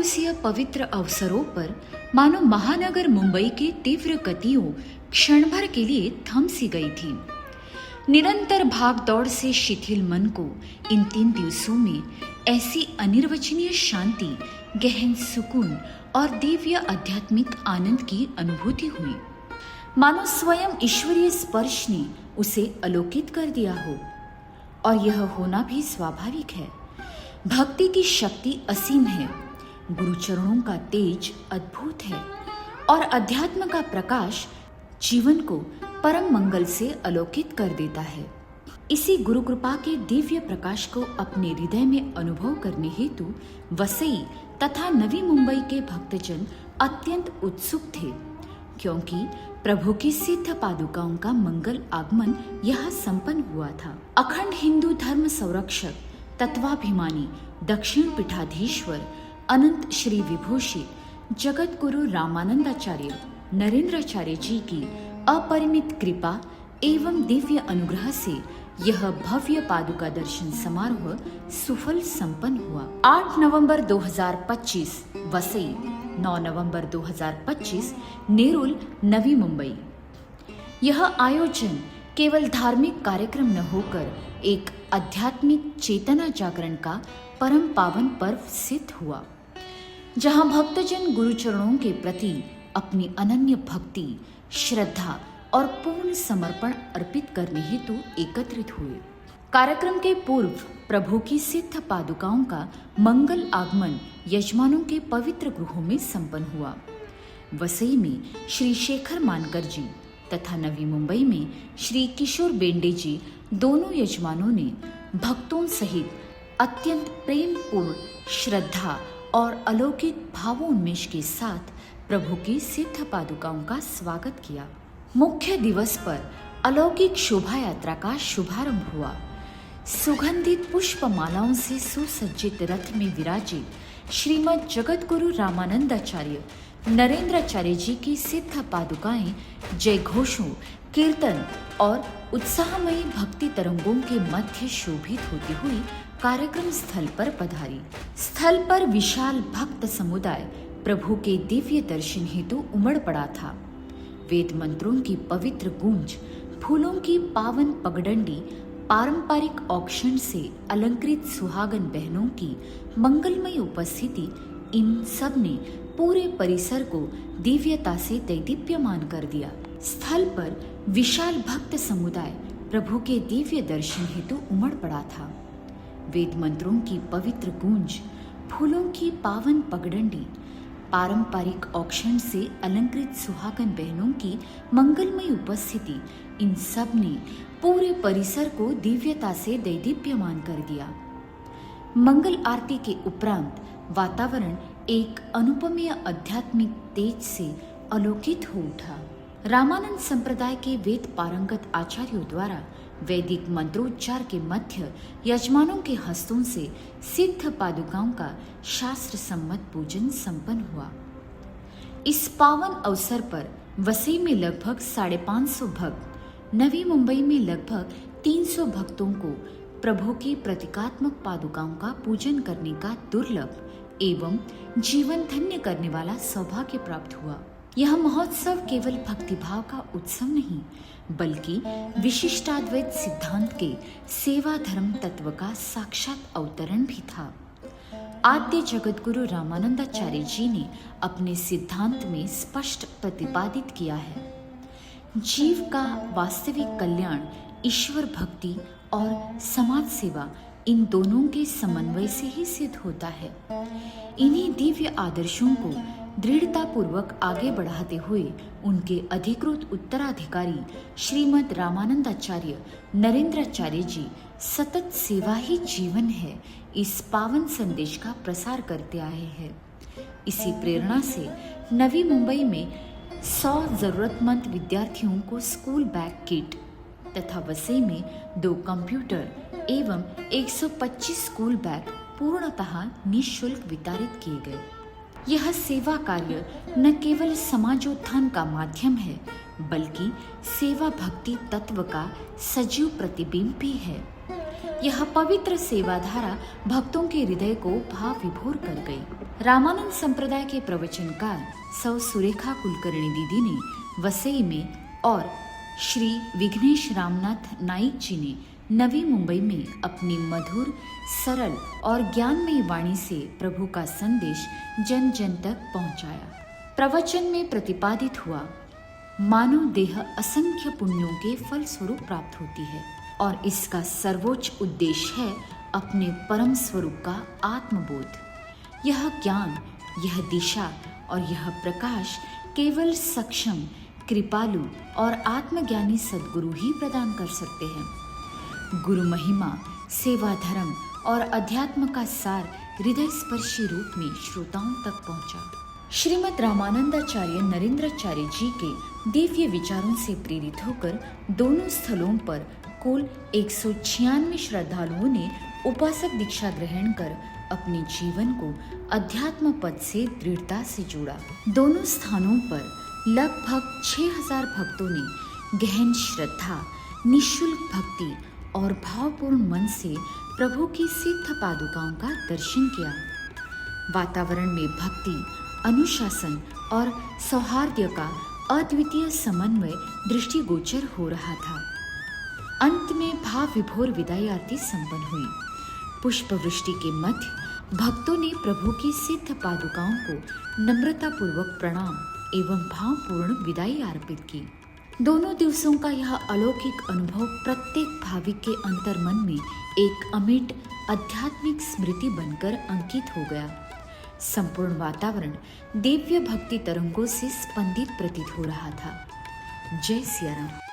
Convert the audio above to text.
दिवसीय पवित्र अवसरों पर मानो महानगर मुंबई की तीव्र गतियों क्षण भर के लिए थम सी गई थी। निरंतर भागदौड़ से शिथिल मन को इन 3 दिवसों में ऐसी अनिर्वचनीय शांति, गहन सुकून और दिव्य आध्यात्मिक आनंद की अनुभूति हुई, मानो स्वयं ईश्वरीय स्पर्श ने उसे अलौकित कर दिया हो। और यह होना भी स्वाभाविक है। भक्ति की शक्ति असीम है, गुरुचरणों का तेज अद्भुत है और अध्यात्म का प्रकाश जीवन को परम मंगल से अलौकित कर देता है। इसी गुरु कृपा के दिव्य प्रकाश को अपने हृदय में अनुभव करने हेतु वसई तथा नवी मुंबई के भक्तजन अत्यंत उत्सुक थे, क्योंकि प्रभु की सिद्ध पादुकाओं का मंगल आगमन यहाँ संपन्न हुआ था। अखंड हिंदू धर्म संरक्षक, तत्वाभिमानी, दक्षिण पीठाधीश्वर, अनंत श्री विभूषित जगत गुरु रामानंदाचार्य नरेंद्राचार्य जी की अपरिमित कृपा एवं दिव्य अनुग्रह से यह भव्य पादुका दर्शन समारोह सुफल संपन्न हुआ। 8 नवंबर 2025 वसई, 9 नवंबर 2025 नेरुल, नवी मुंबई। यह आयोजन केवल धार्मिक कार्यक्रम न होकर एक आध्यात्मिक चेतना जागरण का परम पावन पर्व सिद्ध हुआ, जहां भक्तजन गुरुचरणों के प्रति अपनी अनन्य भक्ति, श्रद्धा और पूर्ण समर्पण अर्पित करने हेतु एकत्रित हुए। कार्यक्रम के पूर्व प्रभु की सिद्ध पादुकाओं का मंगल आगमन यजमानों के पवित्र गृहों में संपन्न हुआ। वसई में श्री शेखर मानकर जी तथा नवी मुंबई में श्री किशोर बेंडे जी, दोनों यजमानों ने भक्तों सहित अत्यंत प्रेम पूर्ण श्रद्धा और अलौकिक भावोन्मेष के साथ प्रभु की सिद्ध पादुकाओं का स्वागत किया। मुख्य दिवस पर अलौकिक शोभा यात्रा का शुभारंभ हुआ। सुगंधित पुष्प मालाओं से सुसज्जित रथ में विराजित श्रीमद जगत गुरु रामानंदाचार्य नरेंद्राचार्य जी की सिद्ध पादुकाएं जय घोषों, कीर्तन और उत्साहमयी भक्ति तरंगों के मध्य शोभित होती हुई कार्यक्रम स्थल पर पधारी। स्थल पर विशाल भक्त समुदाय प्रभु के दिव्य दर्शन हेतु उमड़ पड़ा था। वेद मंत्रों की पवित्र गूंज, फूलों की पावन पगडंडी, पारंपरिक औक्षण से अलंकृत सुहागन बहनों की मंगलमय उपस्थिति, इन सब ने पूरे परिसर को दिव्यता से दैदीप्यमान कर दिया। स्थल पर विशाल भक्त समुदाय प्रभु के दिव्य दर्शन हेतु उमड़ पड़ा था। वेद मंत्रों की पवित्र गूंज, फूलों की पावन पगडंडी, पारंपरिक औक्षण से अलंकृत सुहागन बहनों की मंगलमय उपस्थिति, इन सब ने पूरे परिसर को दिव्यता से दैदीप्यमान कर दिया। मंगल आरती के उपरांत वातावरण एक अनुपमेय आध्यात्मिक तेज से अलौकित हो उठा। रामानंद संप्रदाय के वेद पारंगत आचार्यों द्वारा वैदिक मंत्रोच्चार के मध्य यजमानों के हस्तों से सिद्ध पादुकाओं का शास्त्र सम्मत पूजन संपन्न हुआ। इस पावन अवसर पर वसई में लगभग 550 भक्त, नवी मुंबई में लगभग 300 भक्तों को प्रभु की प्रतीकात्मक पादुकाओं का पूजन करने का दुर्लभ एवं जीवन धन्य करने वाला सौभाग्य प्राप्त हुआ। यह महोत्सव केवल भक्तिभाव का उत्सव नहीं, बल्कि विशिष्टाद्वैत सिद्धांत के सेवा धर्म तत्व का साक्षात अवतरण भी था। आद्य जगत गुरु रामानंदाचार्य जी ने अपने सिद्धांत में स्पष्ट प्रतिपादित किया है, जीव का वास्तविक कल्याण ईश्वर भक्ति और समाज सेवा, इन दोनों के समन्वय से ही सिद्ध होता है। इन्हीं दिव्य आदर्शों को दृढ़ता पूर्वक आगे बढ़ाते हुए उनके अधिकृत उत्तराधिकारी श्रीमद रामानंदाचार्य नरेंद्राचार्य जी सतत सेवा ही जीवन है, इस पावन संदेश का प्रसार करते आए हैं। इसी प्रेरणा से नवी मुंबई में 100 जरूरतमंद विद्यार्थियों को स्कूल बैग किट तथा वसई में 2 कंप्यूटर एवं 125 स्कूल बैग पूर्णतः निःशुल्क वितरित किए गए। यह सेवा कार्य न केवल समाजोत्थान का माध्यम है, बल्कि सेवा भक्ति तत्व का सजीव प्रतिबिंब भी है। यह पवित्र सेवाधारा भक्तों के हृदय को भाव विभोर कर गई। रामानंद संप्रदाय के प्रवचनकार सौ सुरेखा कुलकर्णी दीदी ने वसई में और श्री विघ्नेश रामनाथ नाइक जी ने नवी मुंबई में अपनी मधुर, सरल और ज्ञानमयी वाणी से प्रभु का संदेश जन जन तक पहुंचाया। प्रवचन में प्रतिपादित हुआ, मानव देह असंख्य पुण्यों के फल स्वरूप प्राप्त होती है और इसका सर्वोच्च उद्देश्य है अपने परम स्वरूप का आत्मबोध। यह ज्ञान, यह दिशा और यह प्रकाश केवल सक्षम, कृपालु और आत्मज्ञानी सद्गुरु ही प्रदान कर सकते हैं। गुरु महिमा, सेवा, धर्म और अध्यात्म का सार हृदय स्पर्शी रूप में श्रोताओं तक पहुंचा। श्रीमद् रामानंदाचार्य नरेंद्राचार्य जी के दिव्य विचारों से प्रेरित होकर दोनों स्थलों पर कुल 196 श्रद्धालुओं ने उपासक दीक्षा ग्रहण कर अपने जीवन को अध्यात्म पद से दृढ़ता से जोड़ा। दोनों स्थानों पर लगभग 6000 भक्तों ने गहन श्रद्धा, निःशुल्क भक्ति और भावपूर्ण मन से प्रभु की सिद्ध पादुकाओं का दर्शन किया। वातावरण में भक्ति, अनुशासन और सौहार्द का अद्वितीय समन्वय दृष्टिगोचर हो रहा था। अंत में भाव विभोर विदाई आरती संपन्न हुई। पुष्प वृष्टि के मध्य भक्तों ने प्रभु की सिद्ध पादुकाओं को नम्रतापूर्वक प्रणाम एवं भावपूर्ण विदाई अर्पित की। दोनों दिवसों का यह अलौकिक अनुभव प्रत्येक भाविक के अंतर्मन में एक अमिट आध्यात्मिक स्मृति बनकर अंकित हो गया। संपूर्ण वातावरण दिव्य भक्ति तरंगों से स्पंदित प्रतीत हो रहा था। जय सिया राम।